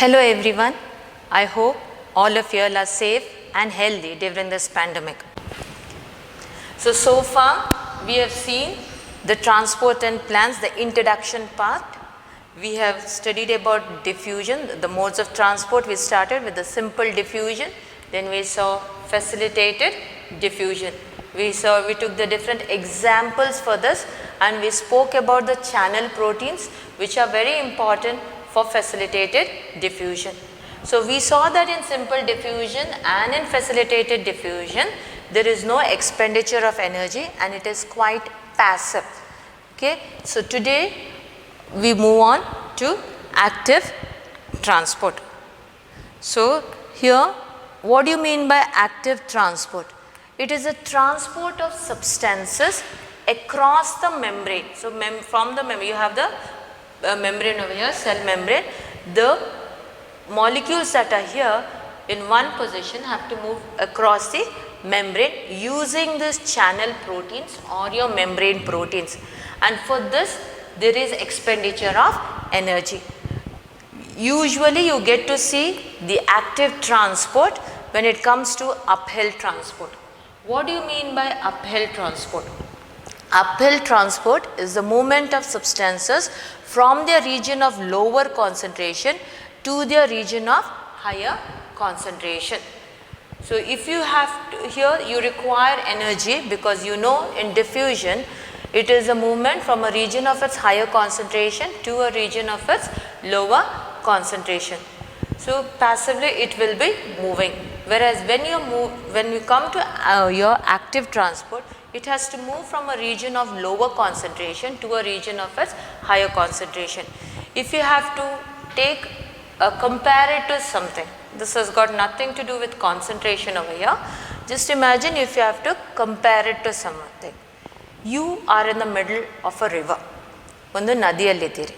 Hello everyone, I hope all of you are safe and healthy during this pandemic. So far we have seen the transport and plans, the introduction part. We have studied about diffusion, the modes of transport. We started with the simple diffusion, then we saw facilitated diffusion. We took the different examples for this and we spoke about the channel proteins which are very important for facilitated diffusion. So we saw that in simple diffusion and in facilitated diffusion there is no expenditure of energy and it is quite passive. Okay. So today we move on to active transport. So here what do you mean by active transport? It is a transport of substances across the membrane. So from the membrane, you have the membrane over here, cell membrane. The molecules that are here in one position have to move across the membrane using these channel proteins or your membrane proteins, and for this there is expenditure of energy. Usually you get to see the active transport when it comes to uphill transport. What do you mean by uphill transport? Uphill transport is the movement of substances from their region of lower concentration to their region of higher concentration. So if you have to, here you require energy because you know in diffusion it is a movement from a region of its higher concentration to a region of its lower concentration. So passively it will be moving, whereas when you come to your active transport, it has to move from a region of lower concentration to a region of its higher concentration. If you have to compare it to something, this has got nothing to do with concentration over here. Just imagine if you have to compare it to something. You are in the middle of a river. ಒಂದು ನದಿಯಲ್ಲಿದ್ದೀರಿ.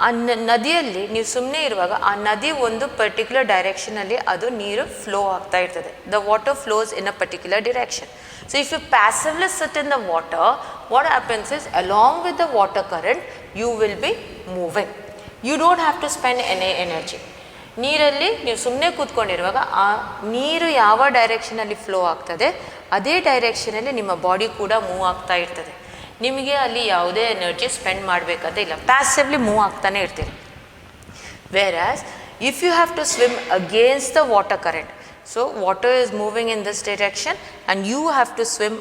ಆ ನದಿಯಲ್ಲಿ ನೀವು ಸುಮ್ಮನೆ ಇರುವಾಗ ಆ ನದಿ ಒಂದು particular ಡೈರೆಕ್ಷನಲ್ಲಿ ಅದು ನೀರು ಫ್ಲೋ ಆಗ್ತಾ ಇರ್ತದೆ. The water flows in a particular direction. So if you passively sit in the water, what happens is along with the water current, you will be moving. You don't have to spend any energy. ನೀರಲ್ಲಿ ನೀವು ಸುಮ್ಮನೆ ಕೂತ್ಕೊಂಡಿರುವಾಗ ಆ ನೀರು ಯಾವ ಡೈರೆಕ್ಷನಲ್ಲಿ flow ಆಗ್ತದೆ ಅದೇ ಡೈರೆಕ್ಷನಲ್ಲಿ ನಿಮ್ಮ body ಕೂಡ ಮೂವ್ ಆಗ್ತಾ ಇರ್ತದೆ. ನಿಮಗೆ ಅಲ್ಲಿ ಯಾವುದೇ ಎನರ್ಜಿ ಸ್ಪೆಂಡ್ ಮಾಡಬೇಕಂತ ಇಲ್ಲ, ಪ್ಯಾಸಿವ್ಲಿ ಮೂವ್ ಆಗ್ತಾನೆ ಇರ್ತೀರಿ. Whereas if you have to swim against the water current, so water is moving in this direction and you have to swim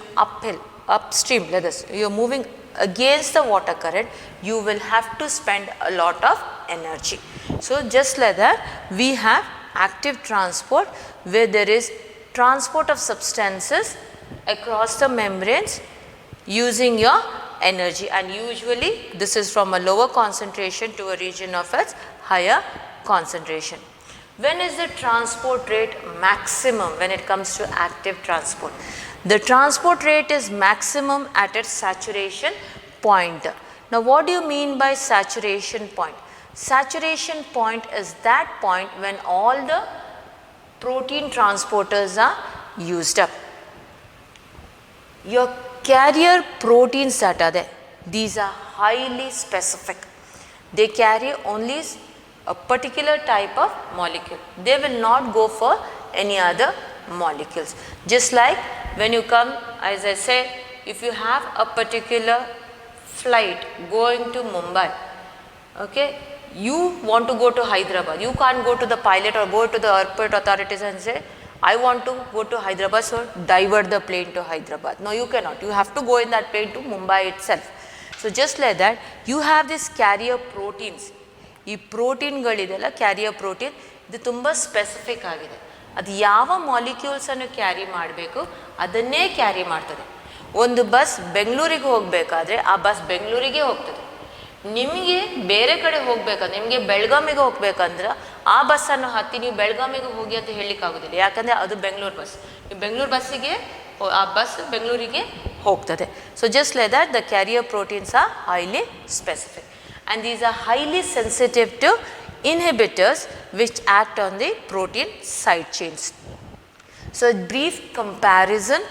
upstream, let us, you are moving against the water current, you will have to spend a lot of energy. So just like that we have active transport where there is transport of substances across the membranes using your energy, and usually this is from a lower concentration to a region of its higher concentration. When is the transport rate maximum when it comes to active transport? The transport rate is maximum at its saturation point. Now what do you mean by saturation point? Saturation point is that point when all the protein transporters are used up. Your carrier proteins that are there, these are highly specific. They carry only a particular type of molecule. They will not go for any other molecules. Just like when you come, as I said, if you have a particular flight going to Mumbai, okay, you want to go to Hyderabad, you can't go to the pilot or go to the airport authorities and say, I want to go to Hyderabad, so divert the plane to Hyderabad. No, you cannot. You have to go in that plane to Mumbai itself. So just like that, you have this carrier proteins. ಈ ಪ್ರೋಟೀನ್ಗಳಿದೆಲ್ಲ carrier protein, ಇದು ತುಂಬ specific ಆಗಿದೆ. ಅದು ಯಾವ ಮಾಲಿಕ್ಯೂಲ್ಸನ್ನು carry ಮಾಡಬೇಕು ಅದನ್ನೇ carry ಮಾಡ್ತದೆ. ಒಂದು ಬಸ್ ಬೆಂಗಳೂರಿಗೆ ಹೋಗಬೇಕಾದ್ರೆ ಆ ಬಸ್ ಬೆಂಗಳೂರಿಗೆ ಹೋಗ್ತದೆ. ನಿಮಗೆ ಬೇರೆ ಕಡೆ ಹೋಗಬೇಕಂದ್ರೆ, ನಿಮಗೆ ಬೆಳಗಾಮಿಗೆ ಹೋಗ್ಬೇಕಂದ್ರೆ ಆ ಬಸ್ಸನ್ನು ಹತ್ತಿ ನೀವು ಬೆಳಗಾಮಿಗೆ ಹೋಗಿ ಅಂತ ಹೇಳಲಿಕ್ಕಾಗೋದಿಲ್ಲ, ಯಾಕಂದರೆ ಅದು ಬೆಂಗಳೂರು ಬಸ್. ನೀವು ಬೆಂಗಳೂರು ಬಸ್ಸಿಗೆ ಆ ಬಸ್ ಬೆಂಗಳೂರಿಗೆ ಹೋಗ್ತದೆ. So just like that the carrier proteins are highly specific. And these are highly sensitive to inhibitors which act on the protein side chains. So a brief comparison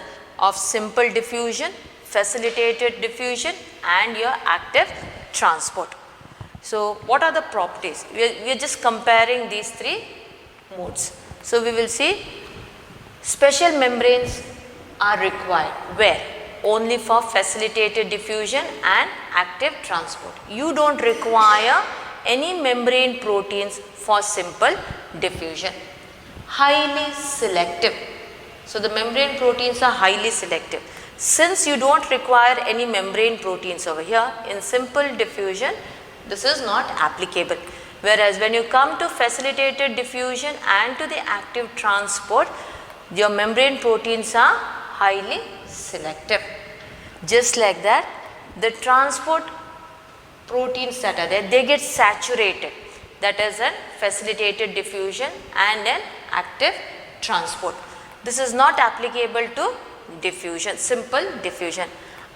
of simple diffusion, facilitated diffusion and your active transport. So what are the properties? We are just comparing these three modes. So we will see special membranes are required. Where? Only for facilitated diffusion and active transport. You don't require any membrane proteins for simple diffusion. Highly selective. So the membrane proteins are highly selective. Since you don't require any membrane proteins over here, in simple diffusion, this is not applicable. Whereas when you come to facilitated diffusion and to the active transport, your membrane proteins are highly selective. Just like that, the transport proteins that are there, they get saturated. That is a facilitated diffusion and an active transport. This is not applicable to diffusion, simple diffusion.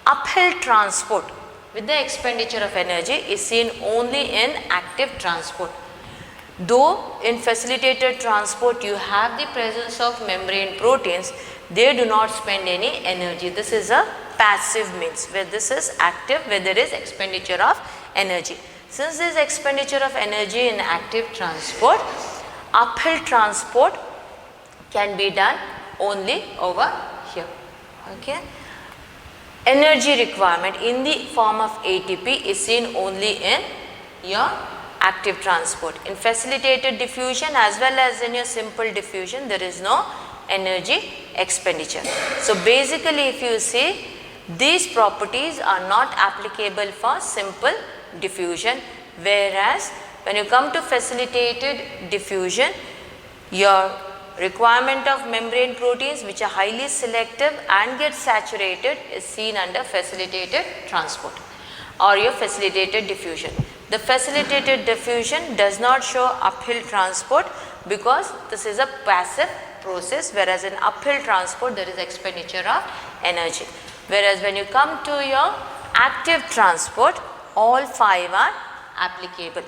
Uphill transport with the expenditure of energy is seen only in active transport. Though in facilitated transport you have the presence of membrane proteins, they do not spend any energy. This is a passive means, where this is active, where there is expenditure of energy. Since there is expenditure of energy in active transport, uphill transport can be done only over here. Okay. Energy requirement in the form of ATP is seen only in your active transport. In facilitated diffusion as well as in your simple diffusion, there is no energy expenditure. So basically, if you see, these properties are not applicable for simple diffusion, whereas when you come to facilitated diffusion, your requirement of membrane proteins which are highly selective and get saturated is seen under facilitated transport or your facilitated diffusion. The facilitated diffusion does not show uphill transport because this is a passive process, whereas in uphill transport there is expenditure of energy. Whereas when you come to your active transport, all five are applicable.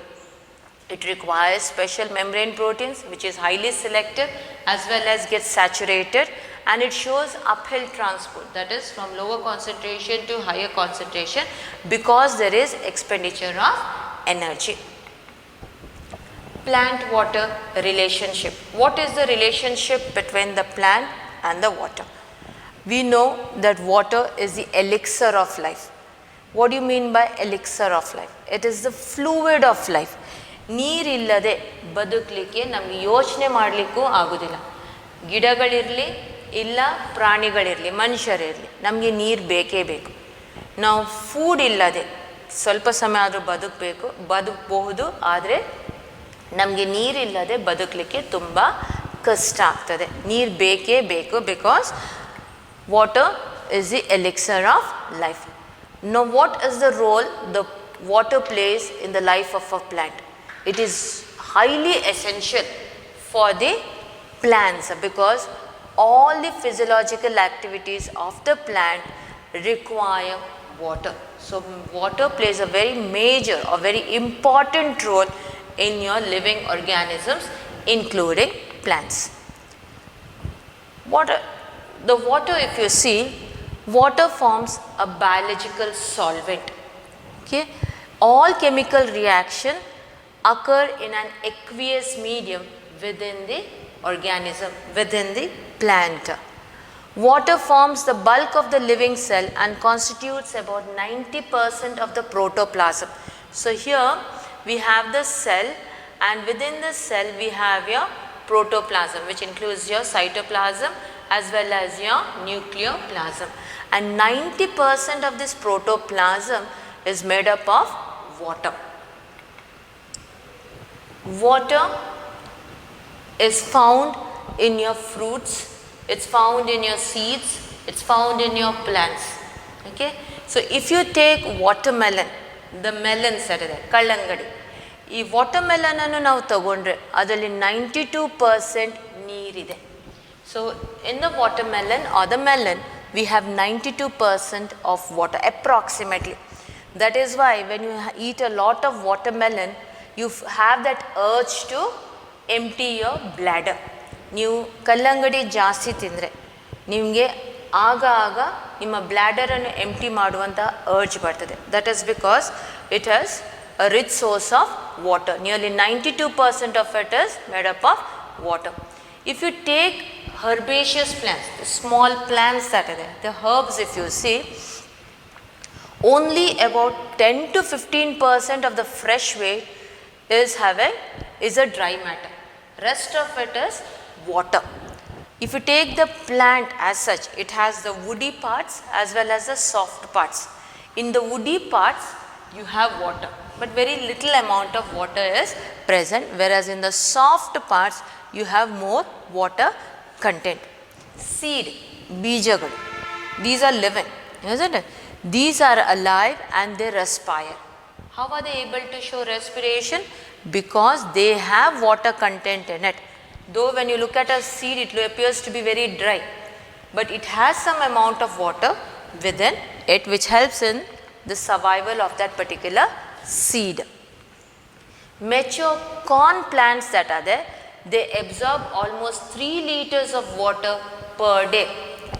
It requires special membrane proteins which is highly selective as well as gets saturated, and it shows uphill transport, that is from lower concentration to higher concentration, because there is expenditure of energy. Plant water relationship. What is the relationship between the plant and the water? We know that water is the elixir of life. What do you mean by elixir of life? It is the fluid of life. ನೀರಿಲ್ಲದೆ ಬದುಕಲಿಕ್ಕೆ ನಮಗೆ ಯೋಚನೆ ಮಾಡಲಿಕ್ಕೂ ಆಗೋದಿಲ್ಲ. ಗಿಡಗಳಿರಲಿ ಇಲ್ಲ ಪ್ರಾಣಿಗಳಿರಲಿ ಮನುಷ್ಯರಿರಲಿ, ನಮಗೆ ನೀರು ಬೇಕೇ ಬೇಕು. ನಾವು ಫೂಡ್ ಇಲ್ಲದೆ ಸ್ವಲ್ಪ ಸಮಯ ಆದರೂ ಬದುಕಬಹುದು, ಆದರೆ ನಮಗೆ ನೀರಿಲ್ಲದೆ ಬದುಕಲಿಕ್ಕೆ ತುಂಬ ಕಷ್ಟ ಆಗ್ತದೆ. ನೀರು ಬೇಕೇ ಬೇಕು, because water is the elixir of life. Now what is the role the water plays in the life of a plant? It is highly essential for the plants because all the physiological activities of the plant require water. So water plays a very major or very important role in your living organisms, including plants. The water, if you see, water forms a biological solvent. Okay? All chemical reaction occur in an aqueous medium within the organism, within the plant. Water forms the bulk of the living cell and constitutes about 90% of the protoplasm. So here we have the cell, and within the cell we have your protoplasm, which includes your cytoplasm as well as your nucleoplasm. And 90% of this protoplasm is made up of water. Water is found in your fruits, it's found in your seeds, it's found in your plants. Okay? So if you take watermelon, the melons that are there, kallangadi, ಈ watermelon ಅನ್ನು ನಾವು ತಗೊಂಡ್ರೆ ಅದರಲ್ಲಿ 92% ನೀರಿದೆ. So in the watermelon or the melon we have 92% of water approximately. That is why when you eat a lot of watermelon, you have that urge to empty your bladder. ನೀವು ಕಲ್ಲಂಗಡಿ ಜಾಸ್ತಿ ತಿಂದರೆ ನಿಮಗೆ ಆಗ ನಿಮ್ಮ ಬ್ಲ್ಯಾಡರನ್ನು ಎಂಪ್ಟಿ ಮಾಡುವಂಥ urge ಬರ್ತದೆ. That is because it has a rich source of water. Nearly 92% of it is made up of water. If you take herbaceous plants, the small plants that are there, the herbs if you see, only about 10 to 15% of the fresh weight is a dry matter. Rest of it is water. If you take the plant as such, it has the woody parts as well as the soft parts. In the woody parts, you have water, but very little amount of water is present, whereas in the soft parts, you have more water content. Seed, bijagalu, these are living, isn't it? These are alive and they respire. How are they able to show respiration? Because they have water content in it. Though when you look at a seed, it appears to be very dry, but it has some amount of water within it which helps in the survival of that particular seed. Mature corn plants that are there, they absorb almost 3 liters of water per day.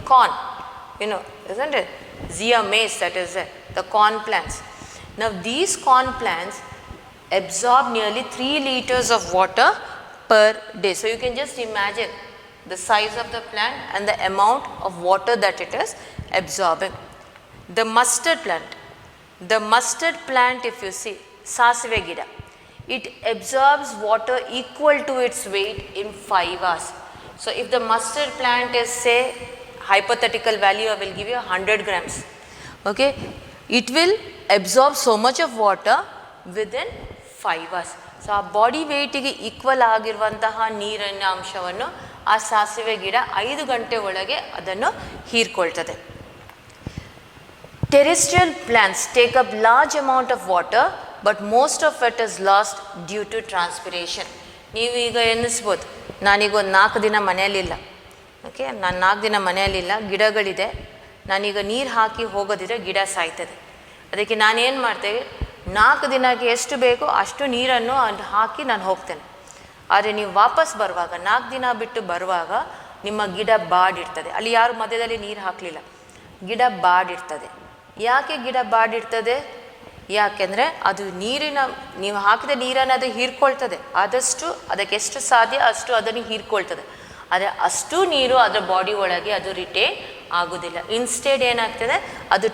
Corn, isn't it? Zea mays, that is it, the corn plants. Now these corn plants absorb nearly 3 liters of water per day. So you can just imagine the size of the plant and the amount of water that it is absorbing. The mustard plant if you see, sasive gida, it absorbs water equal to its weight in 5 hours. So if the mustard plant is, say, hypothetical value I will give you 100 grams, okay, it will absorb so much of water within 5 hours. So ಆ body ವೆಯ್ಟಿಗೆ equal ಆಗಿರುವಂತಹ ನೀರಿನ ಅಂಶವನ್ನು ಆ ಸಾಸಿವೆ ಗಿಡ 5 ಗಂಟೆ ಒಳಗೆ ಅದನ್ನು ಹೀರ್ಕೊಳ್ತದೆ. Terrestrial plants take up large amount of water, but most of it is lost due to transpiration. ನೀವು ಈಗ ಎನ್ನಿಸ್ಬೋದು, ನಾನೀಗ ಒಂದು 4 ದಿನ ಮನೆಯಲ್ಲಿಲ್ಲ, ಓಕೆ, ನಾನು 4 ದಿನ ಮನೆಯಲ್ಲಿಲ್ಲ, ಗಿಡಗಳಿದೆ, ನಾನೀಗ ನೀರು ಹಾಕಿ ಹೋಗೋದಿದ್ರೆ ಗಿಡ ಸಾಯ್ತದೆ. ಅದಕ್ಕೆ ನಾನೇನು ಮಾಡ್ತೇವೆ, 4 ದಿನಕ್ಕೆ ಎಷ್ಟು ಬೇಕೋ ಅಷ್ಟು ನೀರನ್ನು ಹಾಕಿ ನಾನು ಹೋಗ್ತೇನೆ. ಆದರೆ ನೀವು ವಾಪಸ್ ಬರುವಾಗ, 4 ದಿನ ಬಿಟ್ಟು ಬರುವಾಗ ನಿಮ್ಮ ಗಿಡ ಬಾಡಿರ್ತದೆ. ಅಲ್ಲಿ ಯಾರು ಮಧ್ಯದಲ್ಲಿ ನೀರು ಹಾಕಲಿಲ್ಲ, ಗಿಡ ಬಾಡಿರ್ತದೆ. ಯಾಕೆ ಗಿಡ ಬಾಡಿರ್ತದೆ? ಯಾಕೆಂದರೆ ಅದು ನೀವು ಹಾಕಿದ ನೀರನ್ನು ಅದು ಹೀರ್ಕೊಳ್ತದೆ. ಆದಷ್ಟು ಅದಕ್ಕೆ ಎಷ್ಟು ಸಾಧ್ಯ ಅಷ್ಟು ಅದನ್ನು ಹೀರ್ಕೊಳ್ತದೆ. ಆದರೆ ಅಷ್ಟು ನೀರು ಅದರ ಬಾಡಿ ಒಳಗೆ ಅದು ರಿಟೇನ್ ಆಗೋದಿಲ್ಲ. ಇನ್ಸ್ಟೆಡ್ ಏನಾಗ್ತದೆ, ಅದು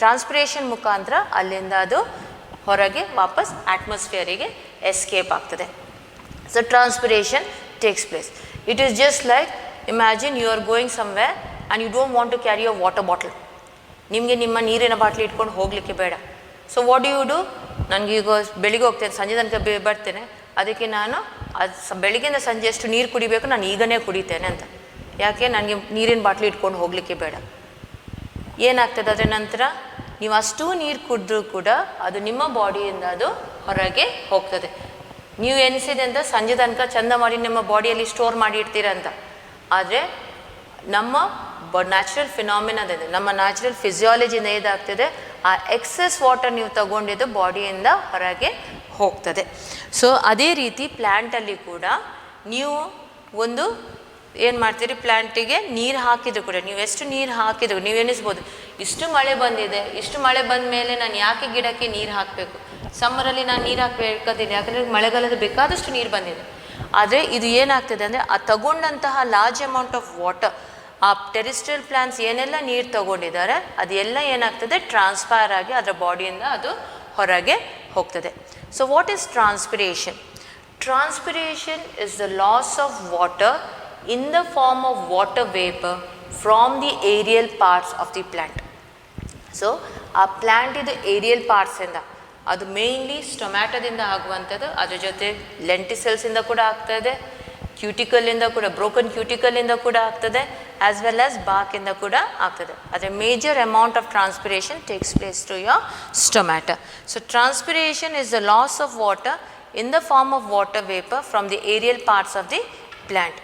ಟ್ರಾನ್ಸ್ಪಿರೇಷನ್ ಮುಖಾಂತರ ಅಲ್ಲಿಂದ ಅದು ಹೊರಗೆ ವಾಪಸ್ ಅಟ್ಮಾಸ್ಫಿಯರಿಗೆ ಎಸ್ಕೇಪ್ ಆಗ್ತದೆ. So transpiration takes place. It is just like, imagine you are going somewhere and you don't want to carry a water bottle. ನಿಮಗೆ ನಿಮ್ಮ ನೀರಿನ ಬಾಟ್ಲಿ ಇಟ್ಕೊಂಡು ಹೋಗಲಿಕ್ಕೆ ಬೇಡ. So what do you do? ನನಗೀಗ ಬೆಳಿಗ್ಗೆ ಹೋಗ್ತೇನೆ, ಸಂಜೆ ತನಕ ಬರ್ತೇನೆ, ಅದಕ್ಕೆ ನಾನು ಬೆಳಿಗ್ಗೆಯಿಂದ ಸಂಜೆ ಎಷ್ಟು ನೀರು ಕುಡಿಬೇಕು ನಾನು ಈಗನೇ ಕುಡಿತೇನೆ ಅಂತ. ಯಾಕೆ? ನನಗೆ ನೀರಿನ ಬಾಟ್ಲಿ ಇಟ್ಕೊಂಡು ಹೋಗಲಿಕ್ಕೆ ಬೇಡ. ಏನಾಗ್ತದೆ ಅದರ ನಂತರ? ನೀವು ಅಷ್ಟೂ ನೀರು ಕುಡಿದ್ರೂ ಕೂಡ ಅದು ನಿಮ್ಮ ಬಾಡಿಯಿಂದ ಅದು ಹೊರಗೆ ಹೋಗ್ತದೆ. ನೀವು ಎನಿಸಿದೆ ಅಂತ ಸಂಜೆ ತನಕ ಚಂದ ಮಾಡಿ ನಿಮ್ಮ ಬಾಡಿಯಲ್ಲಿ ಸ್ಟೋರ್ ಮಾಡಿ ಇಡ್ತೀರ ಅಂತ. ಆದರೆ ನಮ್ಮ ನ್ಯಾಚುರಲ್ ಫಿನಾಮಿನದಿಂದ, ನಮ್ಮ ನ್ಯಾಚುರಲ್ ಫಿಸಿಯಾಲಜಿಯಿಂದ ಏನಾಗ್ತದೆ, ಆ ಎಕ್ಸೆಸ್ ವಾಟರ್ ನೀವು ತಗೊಂಡಿದ್ದು ಬಾಡಿಯಿಂದ ಹೊರಗೆ ಹೋಗ್ತದೆ. ಸೊ ಅದೇ ರೀತಿ ಪ್ಲ್ಯಾಂಟಲ್ಲಿ ಕೂಡ ನೀವು ಒಂದು ಏನು ಮಾಡ್ತೀರಿ, ಪ್ಲ್ಯಾಂಟಿಗೆ ನೀರು ಹಾಕಿದ್ರು ಕೂಡ, ನೀವು ಎಷ್ಟು ನೀರು ಹಾಕಿದ್ರು, ನೀವು ಎನಿಸ್ಬೋದು ಇಷ್ಟು ಮಳೆ ಬಂದಿದೆ, ಇಷ್ಟು ಮಳೆ ಬಂದ ಮೇಲೆ ನಾನು ಯಾಕೆ ಗಿಡಕ್ಕೆ ನೀರು ಹಾಕಬೇಕು, ಸಮ್ಮರಲ್ಲಿ ನಾನು ನೀರು ಹಾಕಬೇಕಾದಿಲ್ಲ, ಯಾಕಂದರೆ ಮಳೆಗಾಲದ ಬೇಕಾದಷ್ಟು ನೀರು ಬಂದಿದೆ. ಆದರೆ ಇದು ಏನಾಗ್ತದೆ ಅಂದರೆ, ಆ ತಗೊಂಡಂತಹ ಲಾರ್ಜ್ ಅಮೌಂಟ್ ಆಫ್ ವಾಟರ್, ಆ ಟೆರಿಸ್ಟ್ರಿಯಲ್ ಪ್ಲಾಂಟ್ಸ್ ಏನೆಲ್ಲ ನೀರು ತಗೊಂಡಿದ್ದಾರೆ ಅದೆಲ್ಲ ಏನಾಗ್ತದೆ, ಟ್ರಾನ್ಸ್ಫರ್ ಆಗಿ ಅದರ ಬಾಡಿಯಿಂದ ಅದು ಹೊರಗೆ ಹೋಗ್ತದೆ. So what is transpiration? Transpiration is the loss of water in the form of water vapor from the aerial parts of the plant. So ಆ ಪ್ಲ್ಯಾಂಟ್ ಇದು ಏರಿಯಲ್ ಪಾರ್ಟ್ಸಿಂದ, ಅದು ಮೇಯ್ನ್ಲಿ ಸ್ಟೊಮ್ಯಾಟೋದಿಂದ ಆಗುವಂಥದ್ದು, ಅದ್ರ ಜೊತೆ ಲೆಂಟಿಸೆಲ್ಸಿಂದ ಕೂಡ ಆಗ್ತಾಯಿದೆ, ಕ್ಯೂಟಿಕಲಿಂದ ಕೂಡ, ಬ್ರೋಕನ್ ಕ್ಯೂಟಿಕಲಿಂದ ಕೂಡ ಆಗ್ತದೆ, ಆಸ್ ವೆಲ್ ಆಸ್ ಬಾಕಿಂದ ಕೂಡ ಆಗ್ತದೆ. ಆದರೆ major amount of transpiration takes place to your stomata. So transpiration is the loss of water in the form of water vapor from the aerial parts of the plant.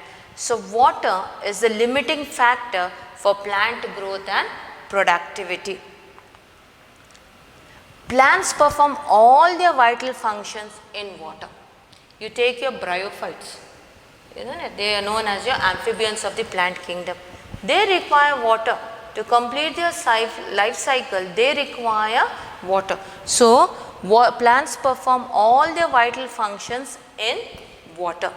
So water is the limiting factor for plant growth and productivity. Plants perform all their vital functions in water. You take your bryophytes, isn't it? They are known as your amphibians of the plant kingdom. They require water to complete their life cycle. They require water. So Plants perform all their vital functions in water.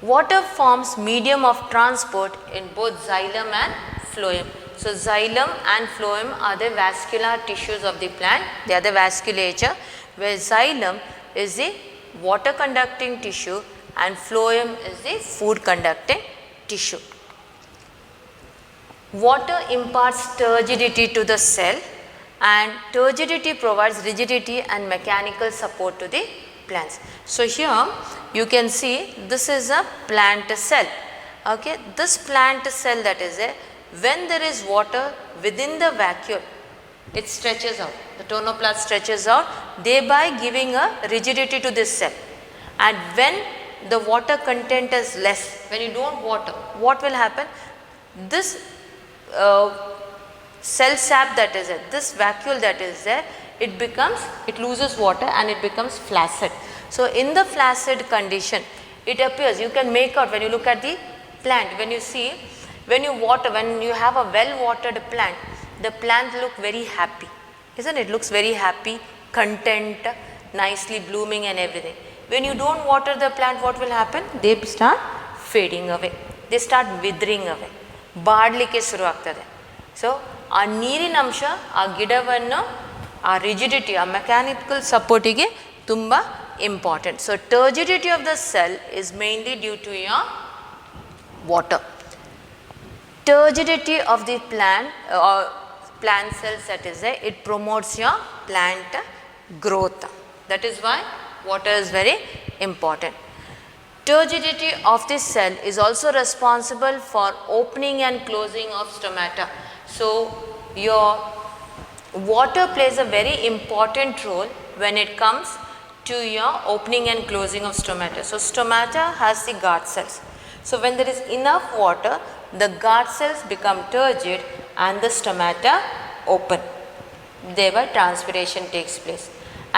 Water forms medium of transport in both xylem and phloem. So xylem and phloem are the vascular tissues of the plant. They are the vasculature, where xylem is the water conducting tissue and phloem is the food conducting tissue. Water imparts turgidity to the cell, and turgidity provides rigidity and mechanical support to the plants. So here you can see this is a plant cell. Okay, this plant cell that is there, when there is water within the vacuole, it stretches out. The tonoplast stretches out, thereby giving a rigidity to this cell. And when the water content is less, when you don't water, what will happen? This cell sap that is there, this vacuole that is there, it loses water and it becomes flaccid. So in the flaccid condition, it appears, you can make out when you look at the plant, when you see, when you have a well watered plant, the plant look very happy, isn't it? Looks very happy, content, nicely blooming and everything. When you don't water the plant, what will happen? They start fading away, they start withering away, ಬಾಡಲಿಕ್ಕೆ ಶುರು ಆಗ್ತದೆ. So ಆ ನೀರಿನ ಅಂಶ ಆ ಗಿಡವನ್ನು ಆ rigidity, ಆ mechanical ಸಪೋರ್ಟಿಗೆ ತುಂಬ important. So turgidity of the cell is mainly due to your water. Turgidity of the plant cells, that is it promotes your plant growth. That is why water is very important. Turgidity of the cell is also responsible for opening and closing of stomata. So your water plays a very important role when it comes to your opening and closing of stomata. So stomata has the guard cells. So when there is enough water, the guard cells become turgid and the stomata open. Thereby transpiration takes place.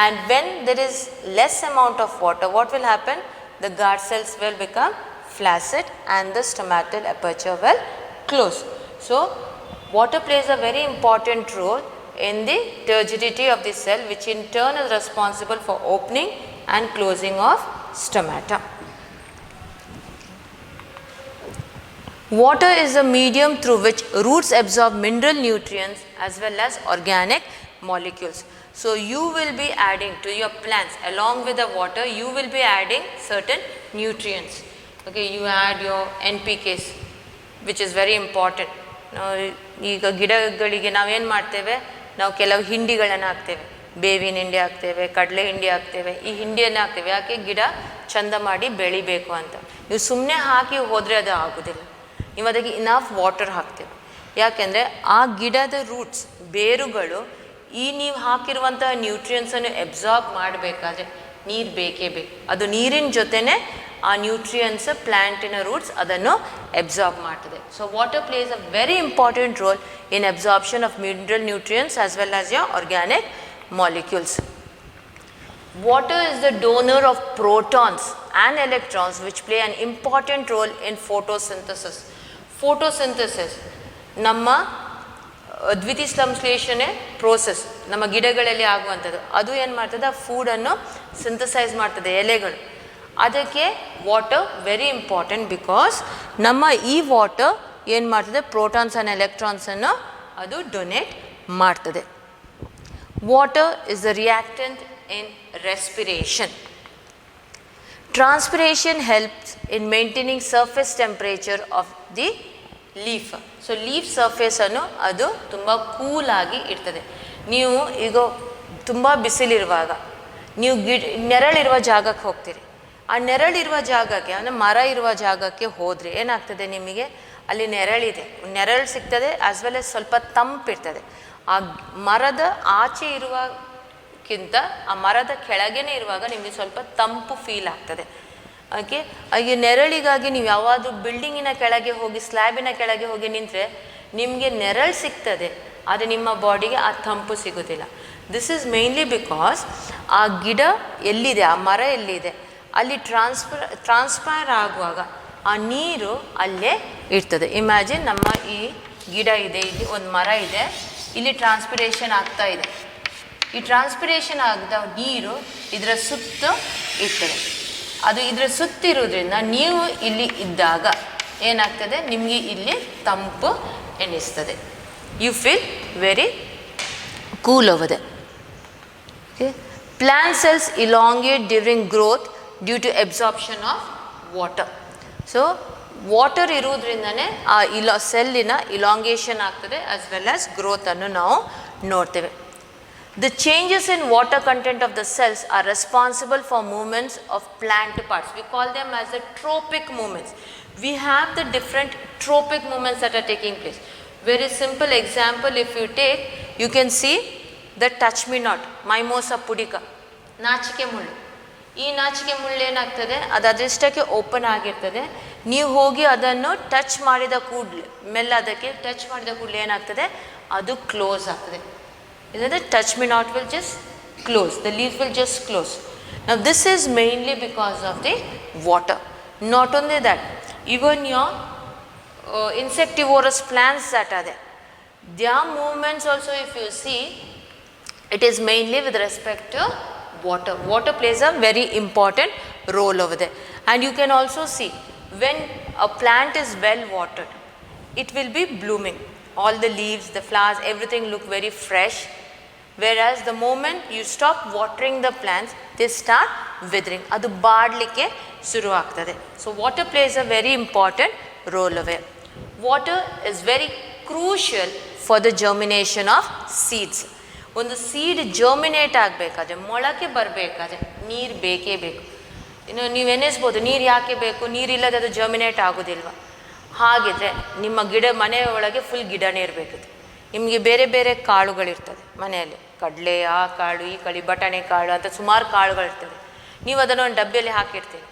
And when there is less amount of water, what will happen? The guard cells will become flaccid and the stomatal aperture will close. So water plays a very important role in the turgidity of the cell, which in turn is responsible for opening and closing of stomata. Water is a medium through which roots absorb mineral nutrients as well as organic molecules. So you will be adding to your plants, along with the water, you will be adding certain nutrients. Okay, you add your NPKs, which is very important. ಈಗ ಗಿಡಗಳಿಗೆ ನಾವೇನು ಮಾಡ್ತೇವೆ, ನಾವು ಕೆಲವು ಹಿಂಡಿಗಳನ್ನು ಹಾಕ್ತೇವೆ, ಬೇವಿನ ಹಿಂಡಿ ಹಾಕ್ತೇವೆ, ಕಡಲೆ ಹಿಂಡಿ ಹಾಕ್ತೇವೆ. ಈ ಹಿಂಡಿಯನ್ನು ಹಾಕ್ತೇವೆ ಯಾಕೆ? ಗಿಡ ಚಂದ ಮಾಡಿ ಬೆಳಿಬೇಕು ಅಂತ. ನೀವು ಸುಮ್ಮನೆ ಹಾಕಿ ಹೋದರೆ ಅದು ಆಗೋದಿಲ್ಲ. ನೀವು ಅದಕ್ಕೆ ಇನಫ್ ವಾಟರ್ ಹಾಕ್ತೇವೆ. ಯಾಕೆಂದರೆ ಆ ಗಿಡದ ರೂಟ್ಸ್, ಬೇರುಗಳು ಈ ನೀವು ಹಾಕಿರುವಂತಹ ನ್ಯೂಟ್ರಿಯೆಂಟ್ಸನ್ನು ಎಬ್ಸಾರ್ಬ್ ಮಾಡಬೇಕಾದ್ರೆ ನೀರು ಬೇಕೇ ಬೇಕು. ಅದು ನೀರಿನ ಜೊತೆನೇ ಆ ನ್ಯೂಟ್ರಿಯೆಂಟ್ಸ್ ಪ್ಲ್ಯಾಂಟಿನ ರೂಟ್ಸ್ ಅದನ್ನು ಎಬ್ಸಾರ್ಬ್ ಮಾಡ್ತದೆ. So water plays a very important role in absorption of mineral nutrients as well as your organic molecules. Water is the donor of protons and electrons which play an important role in photosynthesis. Photosynthesis ನಮ್ಮ ದ್ವಿತೀಯ ಸಂಶ್ಲೇಷಣೆ process ನಮ್ಮ ಗಿಡಗಳಲ್ಲಿ ಆಗುವಂಥದ್ದು. ಅದು ಏನು ಮಾಡ್ತದೆ? ಆ ಫೂಡನ್ನು synthesise ಮಾಡ್ತದೆ, ಎಲೆಗಳು. ಅದಕ್ಕೆ ವಾಟರ್ ವೆರಿ ಇಂಪಾರ್ಟೆಂಟ್, ಬಿಕಾಸ್ ನಮ್ಮ ಈ ವಾಟರ್ ಏನು ಮಾಡ್ತದೆ? ಪ್ರೋಟಾನ್ಸ್ ಆ್ಯಂಡ್ ಎಲೆಕ್ಟ್ರಾನ್ಸನ್ನು ಅದು ಡೊನೇಟ್ ಮಾಡ್ತದೆ. Water is the reactant in respiration. Transpiration helps in maintaining surface temperature of the leaf. So leaf surface ಅನ್ನು ಅದು ತುಂಬ ಕೂಲಾಗಿ ಇರ್ತದೆ. ನೀವು ಈಗ ತುಂಬ ಬಿಸಿಲಿರುವಾಗ ನೀವು ನೆರಳಿರುವ ಜಾಗಕ್ಕೆ ಹೋಗ್ತೀರಿ. ಆ ನೆರಳಿರುವ ಜಾಗಕ್ಕೆ, ಅಂದರೆ ಮರ ಇರುವ ಜಾಗಕ್ಕೆ ಹೋದರೆ ಏನಾಗ್ತದೆ? ನಿಮಗೆ ಅಲ್ಲಿ ನೆರಳಿದೆ, ನೆರಳು ಸಿಗ್ತದೆ, ಆಸ್ ವೆಲ್ ಎಸ್ ಸ್ವಲ್ಪ ತಂಪಿರ್ತದೆ. ಆ ಮರದ ಆಚೆ ಇರುವ ಕಿಂತ ಆ ಮರದ ಕೆಳಗೇನೆ ಇರುವಾಗ ನಿಮಗೆ ಸ್ವಲ್ಪ ತಂಪು ಫೀಲ್ ಆಗ್ತದೆ. ಓಕೆ, ಹಾಗೆ ನೆರಳಿಗಾಗಿ ನೀವು ಯಾವಾದರೂ ಬಿಲ್ಡಿಂಗಿನ ಕೆಳಗೆ ಹೋಗಿ, ಸ್ಲ್ಯಾಬಿನ ಕೆಳಗೆ ಹೋಗಿ ನಿಂತರೆ ನಿಮಗೆ ನೆರಳು ಸಿಗ್ತದೆ, ಆದರೆ ನಿಮ್ಮ ಬಾಡಿಗೆ ಆ ತಂಪು ಸಿಗೋದಿಲ್ಲ. ದಿಸ್ ಈಸ್ ಮೇನ್ಲಿ ಬಿಕಾಸ್ ಆ ಗಿಡ ಎಲ್ಲಿದೆ, ಆ ಮರ ಎಲ್ಲಿದೆ, ಅಲ್ಲಿ ಟ್ರಾನ್ಸ್ಫರ್ ಆಗುವಾಗ ಆ ನೀರು ಅಲ್ಲೇ ಇರ್ತದೆ. ಇಮ್ಯಾಜಿನ್, ನಮ್ಮ ಈ ಗಿಡ ಇದೆ, ಇಲ್ಲಿ ಒಂದು ಮರ ಇದೆ, ಇಲ್ಲಿ ಟ್ರಾನ್ಸ್ಪಿರೇಷನ್ ಆಗ್ತಾ ಇದೆ. ಈ ಟ್ರಾನ್ಸ್ಪಿರೇಷನ್ ಆಗದ ನೀರು ಇದರ ಸುತ್ತ ಇರ್ತದೆ. ಅದು ಇದರ ಸುತ್ತಿರೋದ್ರಿಂದ ನೀವು ಇಲ್ಲಿ ಇದ್ದಾಗ ಏನಾಗ್ತದೆ, ನಿಮಗೆ ಇಲ್ಲಿ ತಂಪು ಎನಿಸ್ತದೆ. You feel very cool over there. Okay. Plant cells elongate during growth due to absorption of water. So water ಇರೋದ್ರಿಂದನೇ ಆ ಸೆಲ್ಲಿನ ಇಲಾಂಗೇಷನ್ ಆಗ್ತದೆ ಆಸ್ ವೆಲ್ ಆಸ್ ಗ್ರೋತ್ ಅನ್ನು ನಾವು ನೋಡ್ತೇವೆ. The changes in water content of the cells are responsible for movements of plant parts. We call them as the tropic movements. We have the different tropic movements that are taking place. Very simple example, if you take, you can see the touch me not, Mimosa pudica, ನಾಚಿಕೆ ಮುಳ್ಳು. ಈ ನಾಚಿಕೆ ಮುಳ್ಳು ಏನಾಗ್ತದೆ, ಅದು ಅದೃಷ್ಟಕ್ಕೆ open ಆಗಿರ್ತದೆ. ನೀವು ಹೋಗಿ ಅದನ್ನು ಟಚ್ ಮಾಡಿದ ಕೂಡಲೇ, ಮೆಲ್ಲ ಅದಕ್ಕೆ ಟಚ್ ಮಾಡಿದ ಕೂಡಲೇ ಏನಾಗ್ತದೆ, ಅದು ಕ್ಲೋಸ್ ಆಗ್ತದೆ. ಇದನ್ನು touch me not will just close, the leaves will just close. Now this is mainly because of the water. Not only that, even your insectivorous plants that are there, their movements also, if you see, it is mainly with respect to water. Water plays a very important role over there. And you can also see, when a plant is well watered, it will be blooming. All the leaves, the flowers, everything look very fresh. Whereas the moment you stop watering the plants, they start withering. Adu baadlikke shuru aagtade. So water plays a very important role over here. Water is very crucial for the germination of seeds. ಒಂದು seed germinate ಆಗಬೇಕಾದ್ರೆ, ಮೊಳಕೆ ಬರಬೇಕಾದ್ರೆ ನೀರು ಬೇಕೇ ಬೇಕು. ಇನ್ನು ನೀವು ಎನಿಸ್ಬೋದು, ನೀರು ಯಾಕೆ ಬೇಕು, ನೀರಿಲ್ಲದೆ ಅದು ಜರ್ಮಿನೇಟ್ ಆಗೋದಿಲ್ವ? ಹಾಗಿದ್ರೆ ನಿಮ್ಮ ಮನೆಯ ಒಳಗೆ ಫುಲ್ ಗಿಡನೇ ಇರಬೇಕಿದೆ. ನಿಮಗೆ ಬೇರೆ ಬೇರೆ ಕಾಳುಗಳಿರ್ತದೆ ಮನೆಯಲ್ಲಿ, ಕಡಲೆ, ಆ ಕಾಳು, ಈ ಕಾಳು, ಬಟಾಣಿ ಕಾಳು ಅಂತ ಸುಮಾರು ಕಾಳುಗಳಿರ್ತದೆ. ನೀವು ಅದನ್ನು ಒಂದು ಡಬ್ಬಿಯಲ್ಲಿ ಹಾಕಿರ್ತೀರಿ,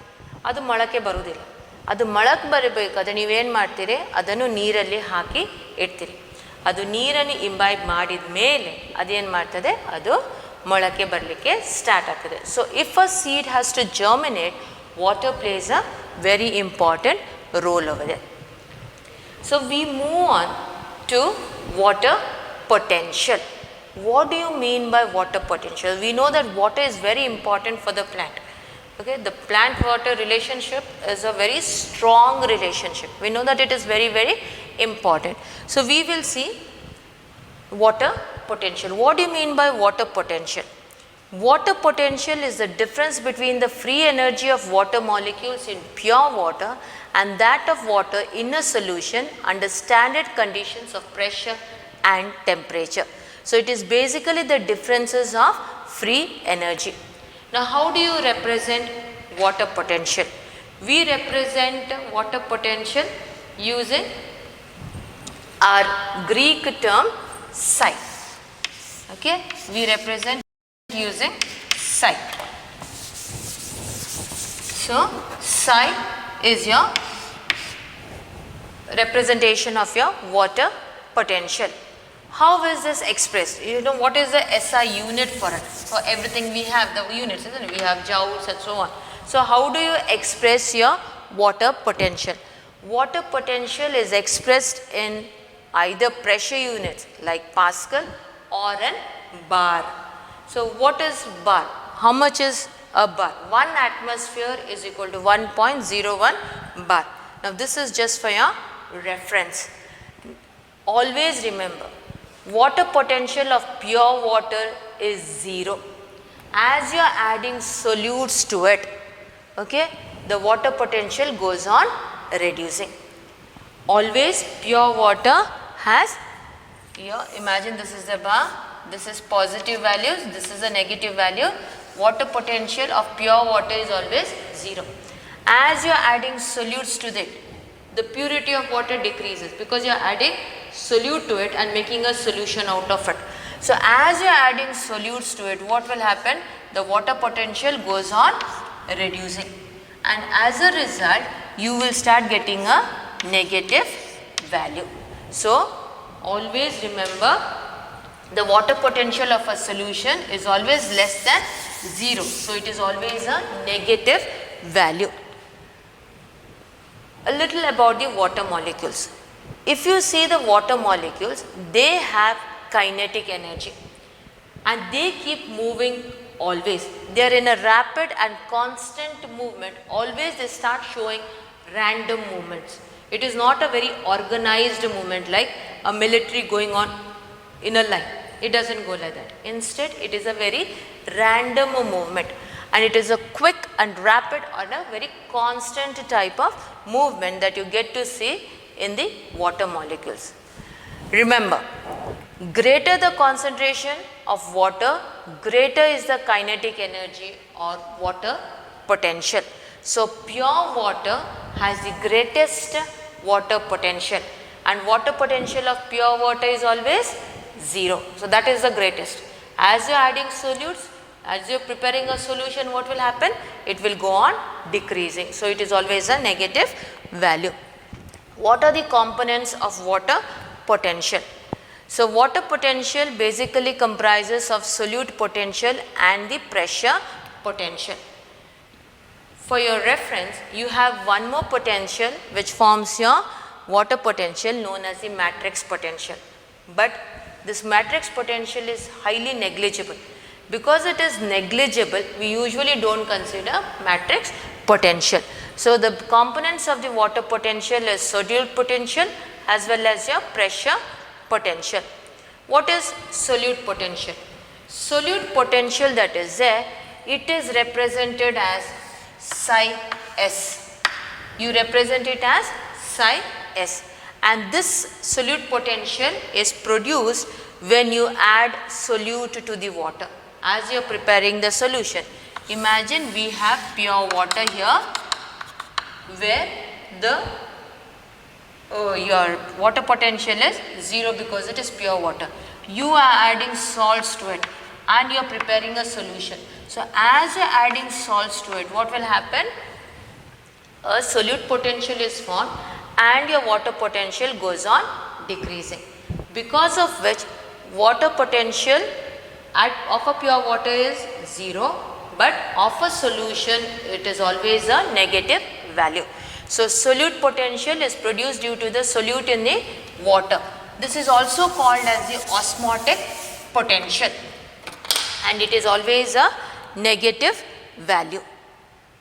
ಅದು ಮೊಳಕೆ ಬರುವುದಿಲ್ಲ. ಅದು ಮೊಳಕೆ ಬರಬೇಕಾದ್ರೆ ನೀವೇನು ಮಾಡ್ತೀರಿ, ಅದನ್ನು ನೀರಲ್ಲಿ ಹಾಕಿ ಇಡ್ತೀರಿ. ಅದು ನೀರನ್ನು ಇಂಬೈಬ್ ಮಾಡಿದ ಮೇಲೆ ಅದೇನು ಮಾಡ್ತದೆ, ಅದು ಮೊಳಕೆ ಬರಲಿಕ್ಕೆ ಸ್ಟಾರ್ಟ್ ಆಗ್ತದೆ. So if a seed has to germinate, water plays a very important role over there. So we move on to water potential. What do you mean by water potential? We know that water is very important for the plant. Okay, the plant water relationship is a very strong relationship. We know that it is very, very important. So we will see water potential. What do you mean by water potential? Water potential is the difference between the free energy of water molecules in pure water and that of water in a solution under standard conditions of pressure and temperature. So it is basically the differences of free energy. Now how do you represent water potential? We represent water potential using our Greek term psi. Okay, we represent using psi. So psi is your representation of your water potential. How is this expressed? You know what is the SI unit for it? For everything we have the units, isn't it? We have joules and so on. So how do you express your water potential? Water potential is expressed in either pressure units like Pascal or in bar. So what is bar? How much is a bar? 1 atmosphere is equal to 1.01 bar. Now this is just for your reference. Always remember, water potential of pure water is 0. As you are adding solutes to it, okay, the water potential goes on reducing. Always pure water has here, imagine this is the bar, this is positive values, this is a negative value. Water potential of pure water is always 0. As you are adding solutes to it, the purity of water decreases because you are adding solute to it and making a solution out of it. So as you are adding solutes to it, what will happen? The water potential goes on reducing, and as a result you will start getting a negative value. So always remember, the water potential of a solution is always less than 0. So it is always a negative value. A little about the water molecules. If you see the water molecules, they have kinetic energy. and they keep moving always. They are in a rapid and constant movement. Always they start showing random movements. It is not a very organized movement like a military going on in a line. It doesn't go like that. Instead, it is a very random movement, and it is a quick and rapid and a very constant type of movement that you get to see in the water molecules. Remember, greater the concentration of water, greater is the kinetic energy or water potential. So, pure water has the greatest water potential, and water potential of pure water is always 0. So, that is the greatest. As you are adding solutes, as you are preparing a solution, what will happen? It will go on decreasing. So, it is always a negative value. What are the components of water potential? So, water potential basically comprises of solute potential and the pressure potential. For your reference, you have one more potential which forms your water potential known as the matrix potential. But this matrix potential is highly negligible. Because it is negligible, we usually do not consider matrix potential. So, the components of the water potential is solute potential as well as your pressure potential. What is solute potential? Solute potential that is there, it is represented as psi s. You represent it as psi s, and this solute potential is produced when you add solute to the water. As you are preparing the solution, imagine we have pure water here where the your water potential is 0 because it is pure water. You are adding salts to it and you are preparing a solution. So, as you are adding salts to it, what will happen? A solute potential is formed and your water potential goes on decreasing, because of which water potential of a pure water is 0, but of a solution it is always a negative value. So, solute potential is produced due to the solute in the water. This is also called as the osmotic potential, and it is always a negative value.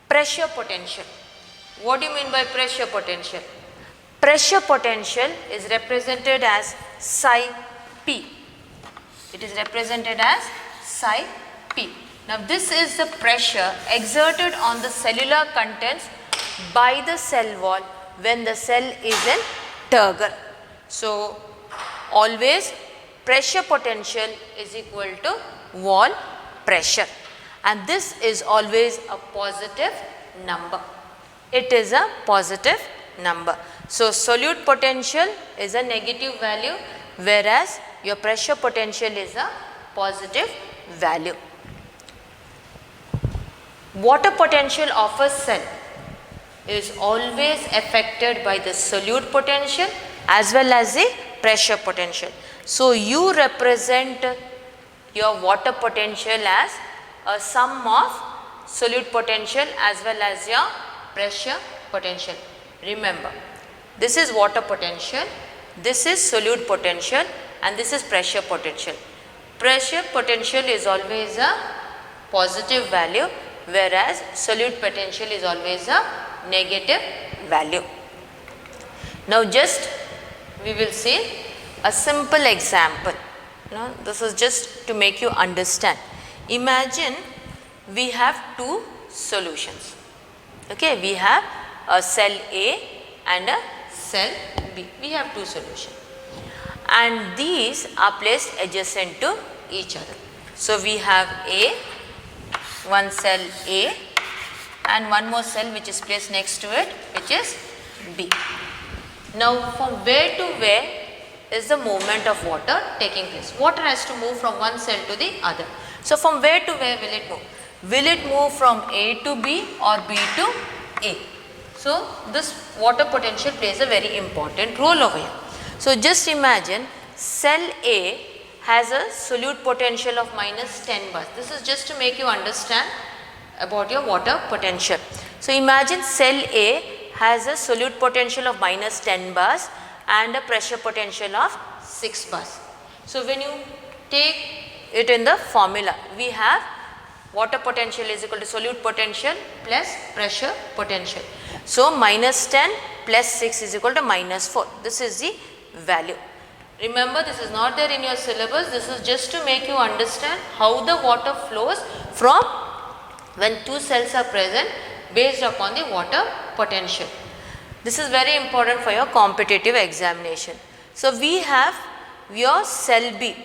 Pressure potential. What do you mean by pressure potential? Pressure potential is represented as psi p. It is represented as psi p. Now, this is the pressure exerted on the cellular contents by the cell wall when the cell is in turgor. So, always pressure potential is equal to wall pressure, and this is always a positive number. It is a positive number. So, solute potential is a negative value, whereas your pressure potential is a positive value. Water potential of a cell is always affected by the solute potential as well as the pressure potential. So, you represent your water potential as a sum of solute potential as well as your pressure potential. Remember, this is water potential, this is solute potential, and this is pressure potential. Pressure potential is always a positive value, whereas solute potential is always a negative value. Now, just we will see a simple example. Now, this is just to make you understand. Imagine we have two solutions. Okay, we have a cell A and a cell B. We have two solutions, and these are placed adjacent to each other. So, we have A, one cell A, and one more cell which is placed next to it, which is B. Now, from where to where is the movement of water taking place? Water has to move from one cell to the other. So, from where to where will it move? Will it move from A to B or B to A? So, this water potential plays a very important role over here. So, just imagine cell A has a solute potential of minus 10 bars. This is just to make you understand about your water potential. So, imagine cell A has a solute potential of minus 10 bars and a pressure potential of 6 bars. So, when you take it in the formula. We have water potential is equal to solute potential plus pressure potential. So, minus 10 plus 6 is equal to minus 4. This is the value. Remember, this is not there in your syllabus. This is just to make you understand how the water flows from when two cells are present based upon the water potential. This is very important for your competitive examination. So, we have your cell B.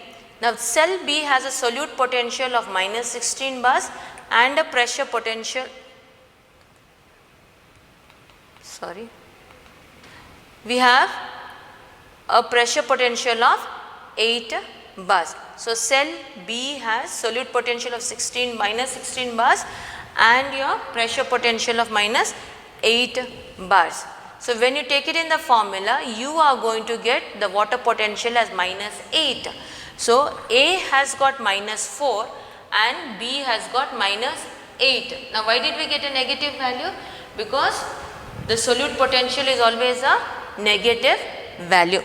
Now, cell B has a solute potential of minus 16 bars and a pressure potential, we have a pressure potential of 8 bars. So, cell B has solute potential of minus 16 bars and your pressure potential of minus 8 bars. So, when you take it in the formula, you are going to get the water potential as minus 8. So, A has got minus 4 and B has got minus 8. Now, why did we get a negative value? Because the solute potential is always a negative value,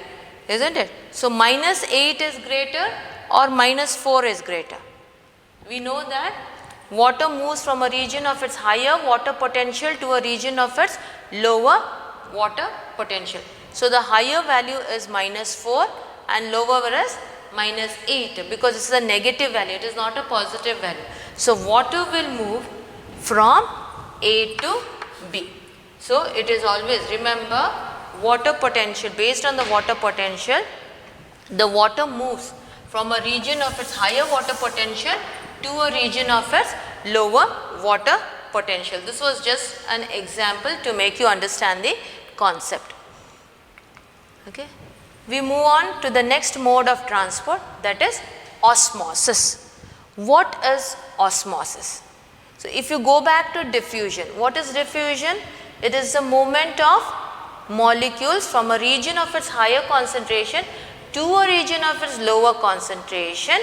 isn't it? So, minus 8 is greater or minus 4 is greater. We know that water moves from a region of its higher water potential to a region of its lower water potential. So, the higher value is minus 4 and lower is minus 8 because this is a negative value, it is not a positive value. So, water will move from A to B. So, it is always, remember, water potential, based on the water potential, the water moves from a region of its higher water potential to a region of its lower water potential. This was just an example to make you understand the concept. Okay. We move on to the next mode of transport, that is osmosis. What is osmosis? So, if you go back to diffusion, what is diffusion? It is the movement of molecules from a region of its higher concentration to a region of its lower concentration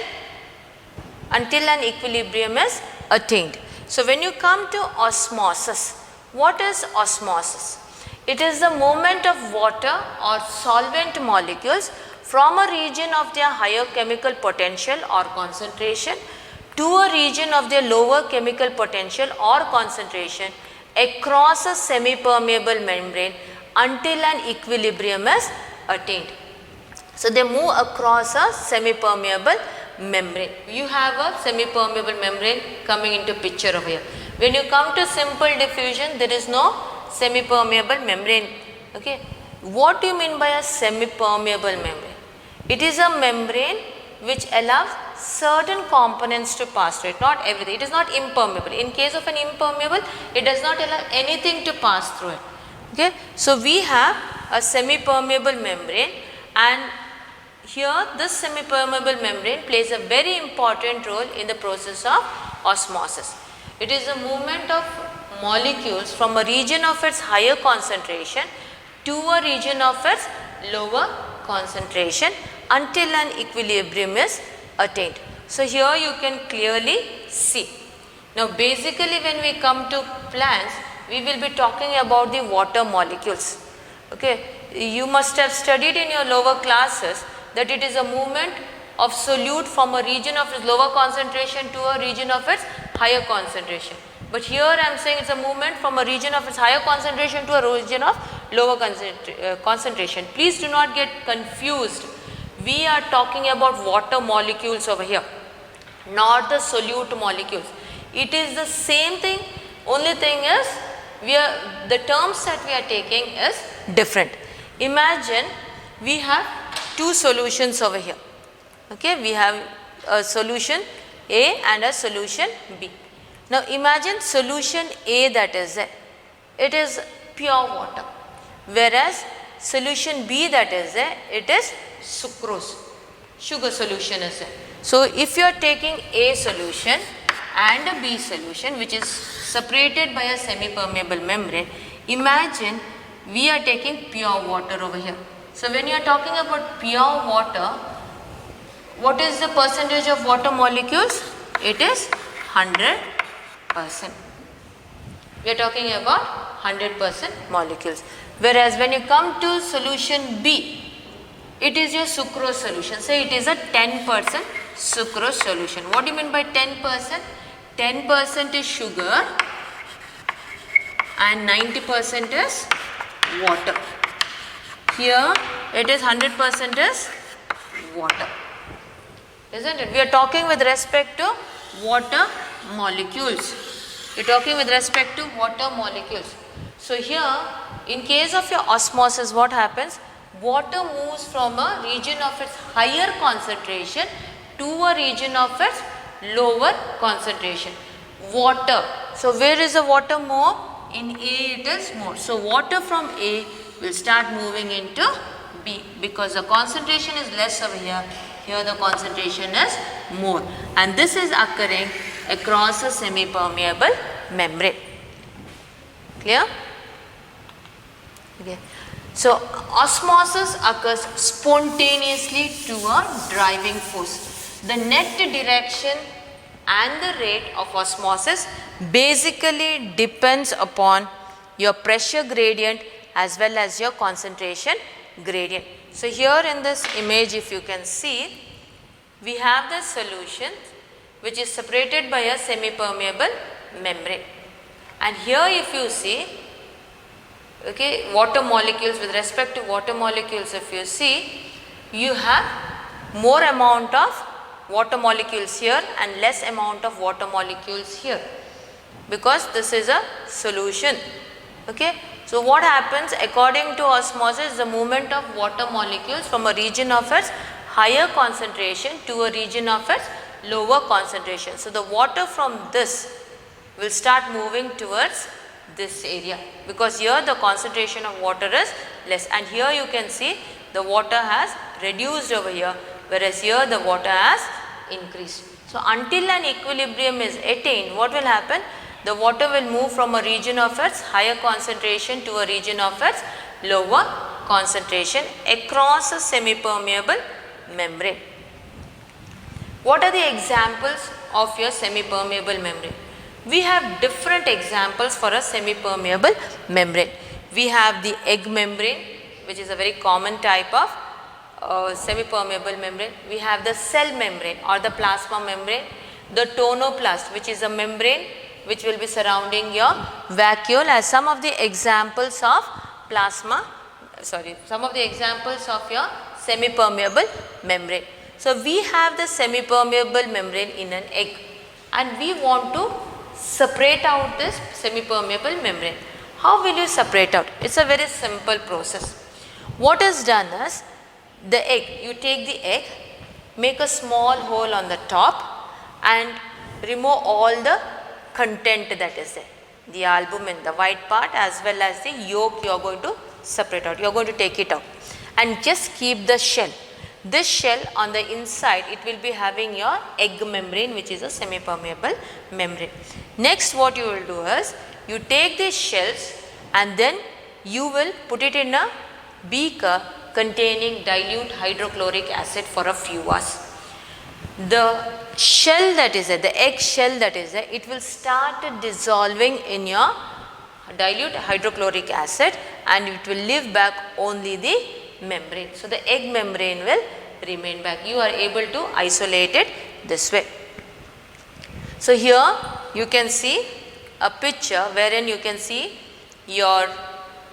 until an equilibrium is attained. So, when you come to osmosis, what is osmosis? It is the movement of water or solvent molecules from a region of their higher chemical potential or concentration to a region of their lower chemical potential or concentration across a semi-permeable membrane until an equilibrium is attained. So, they move across a semi-permeable membrane. You have a semi-permeable membrane coming into picture over here. When you come to simple diffusion, there is no semi-permeable membrane. Okay. What do you mean by a semi-permeable membrane? It is a membrane which allows certain components to pass through it, not everything. It is not impermeable. In case of an impermeable, it does not allow anything to pass through it. Okay. So, we have a semi-permeable membrane, and here this semi-permeable membrane plays a very important role in the process of osmosis. It is a movement of molecules from a region of its higher concentration to a region of its lower concentration until an equilibrium is attained. So, here you can clearly see. Now, basically when we come to plants, we will be talking about the water molecules. Okay. You must have studied in your lower classes that it is a movement of solute from a region of its lower concentration to a region of its higher concentration. But here I am saying it is a movement from a region of its higher concentration to a region of lower concentration. Please do not get confused. We are talking about water molecules over here, not the solute molecules. It is the same thing, only thing is the terms that we are taking is different. Imagine we have two solutions over here. Okay, we have a solution A and a solution B. Now, imagine solution A, that is there, it is pure water, whereas solution B, that is there, it is sucrose, sugar solution is there. So, if you are taking A solution and a B solution which is separated by a semi-permeable membrane, imagine we are taking pure water over here. So, when you are talking about pure water, what is the percentage of water molecules? It is 100%. We are talking about 100% molecules. Whereas, when you come to solution B, it is your sucrose solution. So, it is a 10% sucrose solution. What do you mean by 10%? 10% is sugar and 90% is water. Here it is 100% is water, isn't it? We are talking with respect to water molecules. We are talking with respect to water molecules. So here, in case of your osmosis, what happens? Water moves from a region of its higher concentration to a region of its lower concentration. Water. So where is the water more? In A it is more. So water from A will start moving into B because the concentration is less over here. Here the concentration is more, and this is occurring across a semi-permeable membrane. Clear? Okay. So osmosis occurs spontaneously to a driving force. The net direction and the rate of osmosis basically depends upon your pressure gradient as well as your concentration gradient. So here in this image, if you can see, we have the solution which is separated by a semi-permeable membrane, and here if you see, okay, water molecules, with respect to water molecules, if you see, you have more amount of water molecules here and less amount of water molecules here, because this is a solution. Okay. So what happens according to osmosis? The movement of water molecules from a region of its higher concentration to a region of its lower concentration. So the water from this will start moving towards this area, because here the concentration of water is less, and here you can see the water has reduced over here, whereas here the water has increased. So until an equilibrium is attained, what will happen? The water will move from a region of its higher concentration to a region of its lower concentration across a semi-permeable membrane. What are the examples of your semi-permeable membrane? We have different examples for a semi-permeable membrane. We have the egg membrane, which is a very common type of semi-permeable membrane. We have the cell membrane or the plasma membrane, the tonoplast, which is a membrane which will be surrounding your vacuole, as some of the examples of some of the examples of your semi-permeable membrane. So we have the semi-permeable membrane in an egg, and we want to separate out this semi-permeable membrane. How will you separate out? It's a very simple process. What is done is, the egg, you take the egg, make a small hole on the top and remove all the content that is there, the albumin, the white part, as well as the yolk you are going to separate out. You are going to take it out and just keep the shell. This shell on the inside, it will be having your egg membrane, which is a semi-permeable membrane. Next, what you will do is, you take these shells and then you will put it in a beaker containing dilute hydrochloric acid for a few hours. The shell that is there, the egg shell that is there, it will start dissolving in your dilute hydrochloric acid, and it will leave back only the membrane. So the egg membrane will remain back. You are able to isolate it this way. So here you can see a picture wherein you can see your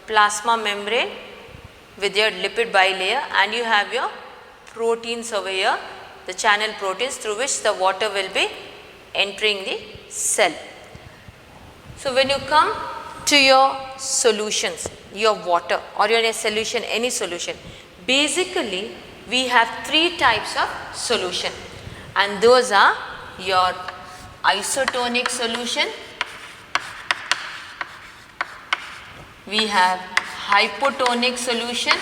plasma membrane with your lipid bilayer, and you have your proteins over here, the channel proteins through which the water will be entering the cell. So when you come to your solutions, your water or your solution, any solution, basically we have three types of solution, and those are your isotonic solution, we have hypotonic solution,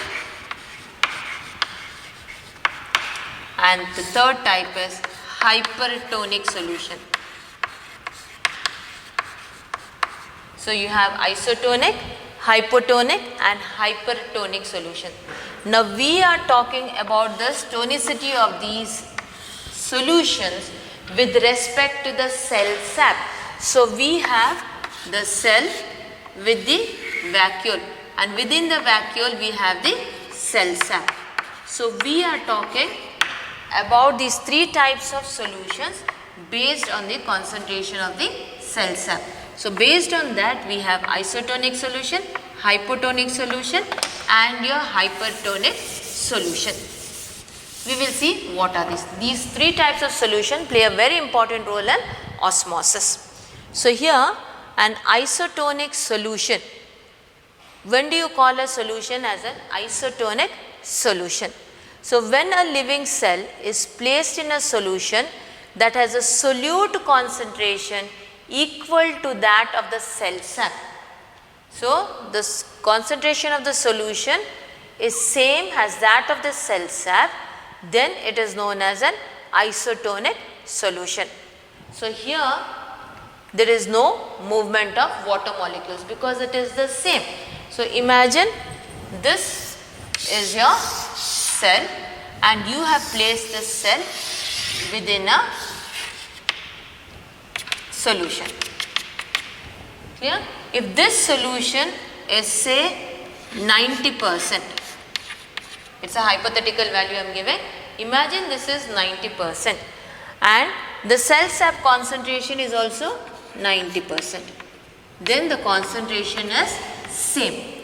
and the third type is hypertonic solution. So you have isotonic, hypotonic and hypertonic solution. Now we are talking about the tonicity of these solutions with respect to the cell sap. So we have the cell with the vacuole, and within the vacuole we have the cell sap. So we are talking about these three types of solutions based on the concentration of the cell sap. So based on that we have isotonic solution, hypotonic solution and your hypertonic solution. We will see what are these. These three types of solution play a very important role in osmosis. So here an isotonic solution. When do you call a solution as an isotonic solution? So when a living cell is placed in a solution that has a solute concentration equal to that of the cell sap. So the concentration of the solution is same as that of the cell sap, then it is known as an isotonic solution. So here there is no movement of water molecules because it is the same. So imagine this is your cell and you have placed this cell within a solution. Clear? If this solution is say 90%, it's a hypothetical value I am giving. Imagine this is 90% and the cell sap concentration is also 90%. Then the concentration is same.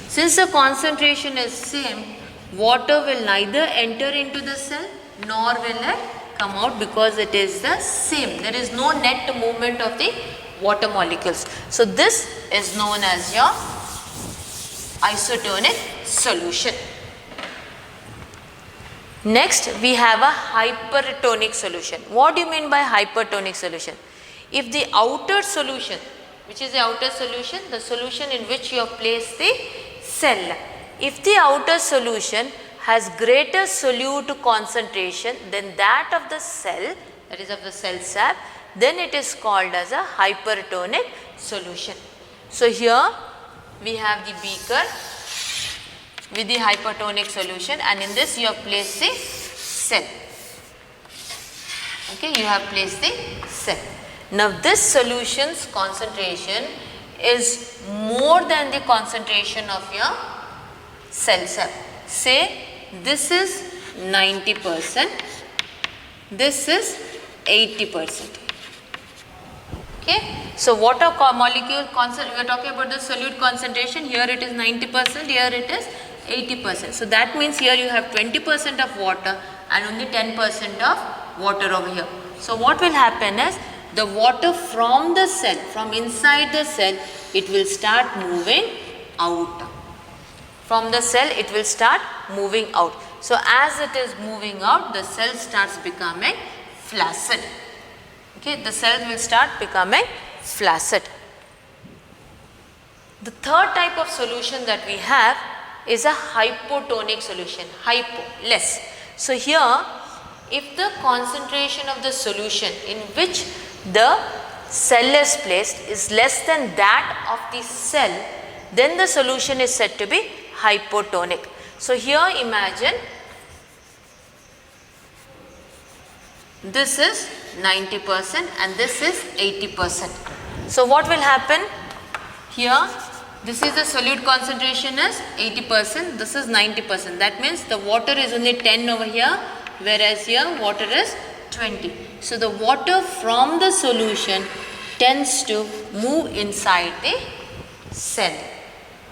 Since the concentration is same, water will neither enter into the cell nor will it come out because it is the same. There is no net movement of the water molecules. So this is known as your isotonic solution. Next we have a hypertonic solution. What do you mean by hypertonic solution? If the outer solution, which is the outer solution, the solution in which you have placed the cell, if the outer solution has greater solute concentration than that of the cell, that is of the cell sap, then it is called as a hypertonic solution. So here we have the beaker with the hypertonic solution and in this you have placed the cell. Okay, you have placed the cell. Now this solution's concentration is more than the concentration of your cell sap. Say this is 90%, this is 80%. Okay. So water molecule concentration, we are talking about the solute concentration, here it is 90%, here it is 80%. So that means here you have 20% of water and only 10% of water over here. So what will happen is the water from the cell, from inside the cell, it will start moving out. From the cell it will start moving out. So as it is moving out, the cell starts becoming flaccid. Okay, the cell will start becoming flaccid. The third type of solution that we have is a hypotonic solution. Hypo, less. So here, if the concentration of the solution in which the cell is placed is less than that of the cell, then the solution is said to be hypotonic. So here imagine this is 90% and this is 80%. So what will happen? Here this is the solute concentration is 80%, this is 90%. That means the water is only 10 over here, whereas here water is 20. So the water from the solution tends to move inside the cell.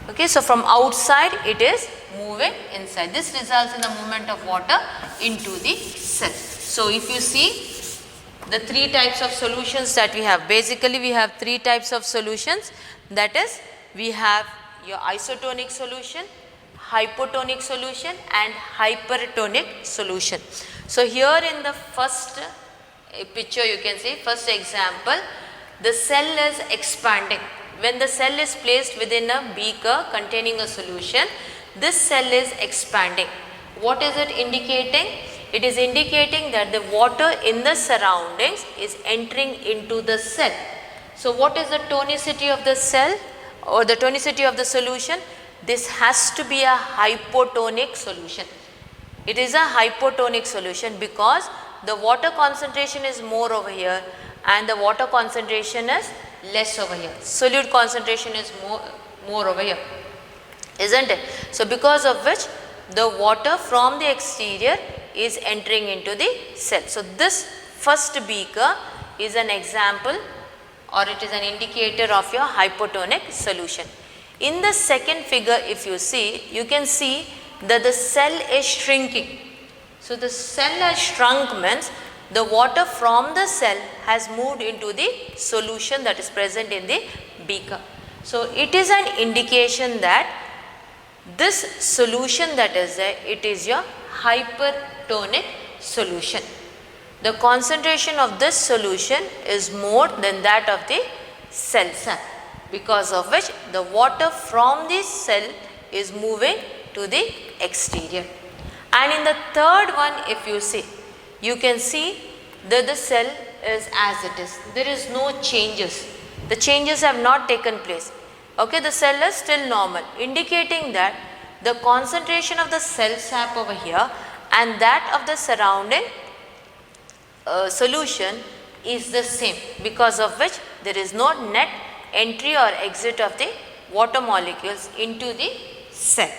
Okay, so from outside it is moving inside. This results in the movement of water into the cell. So if you see the three types of solutions that we have, basically we have three types of solutions, that is we have your isotonic solution, hypotonic solution and hypertonic solution. So here in the first picture you can see, first example, the cell is expanding. When the cell is placed within a beaker containing a solution, this cell is expanding. What is it indicating? It is indicating that the water in the surroundings is entering into the cell. So what is the tonicity of the cell or the tonicity of the solution? This has to be a hypotonic solution. It is a hypotonic solution because the water concentration is more over here and the water concentration is less over here. Solute concentration is more over here, isn't it? So because of which the water from the exterior is entering into the cell. So, this first beaker is an example or it is an indicator of your hypotonic solution. In the second figure, if you see, you can see that the cell is shrinking. So, the cell has shrunk means the water from the cell has moved into the solution that is present in the beaker. So, it is an indication that this solution that is there, it is your hypertonic solution. The concentration of this solution is more than that of the cell sap, because of which the water from the cell is moving to the exterior. And in the third one, if you see, you can see that the cell is as it is. There is no changes. The changes have not taken place. Okay, the cell is still normal, indicating that the concentration of the cell sap over here and that of the surrounding solution is the same, because of which there is no net entry or exit of the water molecules into the cell.